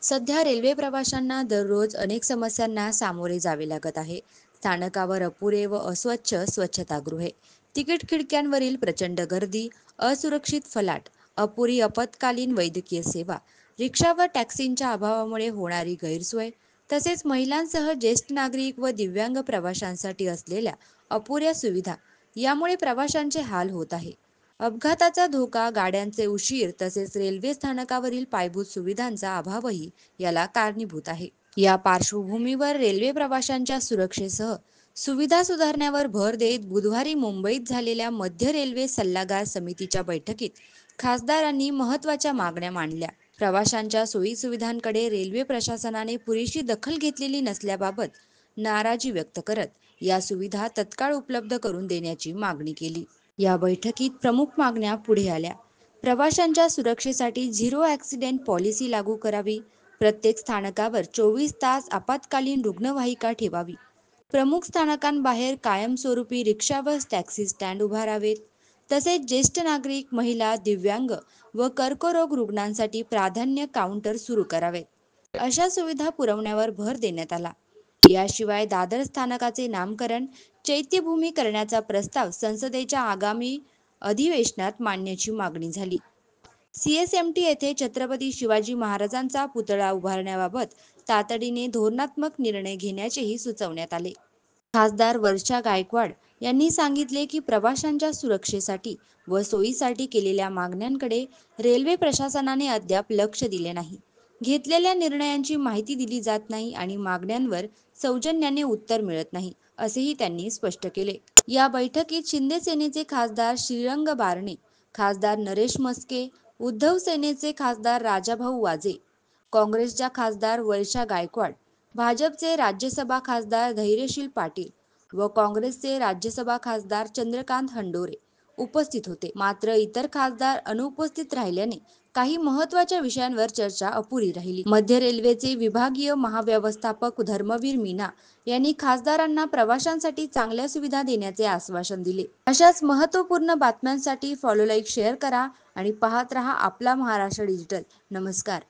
सध्या रेल्वे प्रवाशांना दररोज अनेक समस्यांना सामोरे जावे लागत आहे. स्थानकावर अपुरे व अस्वच्छ स्वच्छतागृहे, तिकीट खिडक्यांवरील प्रचंड गर्दी, असुरक्षित फलाट, अपुरी आपत्कालीन वैद्यकीय सेवा, रिक्षा व टॅक्सींच्या अभावामुळे होणारी गैरसोय, तसेच महिलांसह ज्येष्ठ नागरिक व दिव्यांग प्रवाशांसाठी असलेल्या अपुऱ्या सुविधा यामुळे प्रवाशांचे हाल होत आहे. अपघाताचा धोका, गाड्यांचे उशीर तसेच रेल्वे स्थानकावरील पायाभूत सुविधांचा अभावही याला कारणीभूत आहे. या पार्श्वभूमीवर रेल्वे प्रवाशांच्या सुरक्षेसह सुविधा सुधारण्यावर भर देत बुधवारी मुंबईत झालेल्या मध्य रेल्वे सल्लागार समितीच्या बैठकीत खासदारांनी महत्त्वाच्या मागण्या मांडल्या. प्रवाशांच्या सोयीसुविधांकडे रेल्वे प्रशासनाने पुरेशी दखल घेतलेली नसल्याबाबत नाराजी व्यक्त करत या सुविधा तत्काळ उपलब्ध करून देण्याची मागणी केली. या बैठकीत प्रमुख मागण्या पुढे आल्या. प्रवाशांच्या सुरक्षेसाठी झिरो ॲक्सिडेंट पॉलिसी लागू करावी. प्रत्येक स्थानकावर 24 तास आपत्कालीन रुग्णवाहिका ठेवावी. प्रमुख स्थानकांबाहेर कायमस्वरूपी रिक्षा व टॅक्सी स्टँड उभारावेत. तसेच ज्येष्ठ नागरिक, महिला, दिव्यांग व कर्करोग रुग्णांसाठी प्राधान्य काउंटर सुरू करावेत. अशा सुविधा पुरवण्यावर भर देण्यात आला. याशिवाय दादर स्थानकाचे नामकरण चैत्यभूमी करण्याचा प्रस्ताव संसदेच्या आगामी अधिवेशनात मांडण्याची मागणी झाली. सीएसएमटी येथे छत्रपती शिवाजी महाराजांचा पुतळा उभारण्याबाबत तातडीने धोरणात्मक निर्णय घेण्याचेही सुचवण्यात आले. खासदार वर्षा गायकवाड यांनी सांगितले की प्रवाशांच्या सुरक्षेसाठी व सोयीसाठी केलेल्या मागण्यांकडे रेल्वे प्रशासनाने अद्याप लक्ष दिले नाही. घेतलेल्या निर्णयांची माहिती दिली जात नाही आणि मागण्यांवर सौजन्याने उत्तर मिळत नाही, असेही त्यांनी स्पष्ट केले. या बैठकीत शिंदे सेनेचे खासदार श्रीरंग बारणे, खासदार नरेश म्हस्के, उद्धव सेनेचे खासदार राजाभाऊ वाजे, काँग्रेसच्या खासदार वर्षा गायकवाड, भाजपचे राज्यसभा खासदार धैर्यशील पाटील व काँग्रेसचे राज्यसभा खासदार चंद्रकांत हंडोरे उपस्थित होते. मात्र इतर खासदार अनुपस्थित राहिल्याने काही महत्त्वाच्या विषयांवर चर्चा अपुरी राहिली. मध्य रेल्वेचे विभागीय महाव्यवस्थापक धर्मवीर मीना यांनी खासदारांना प्रवाशांसाठी चांगल्या सुविधा देण्याचे आश्वासन दिले. अशाच महत्त्वपूर्ण बातम्यांसाठी फॉलो, लाईक, शेअर करा आणि पाहत रहा आपला महाराष्ट्र डिजिटल. नमस्कार.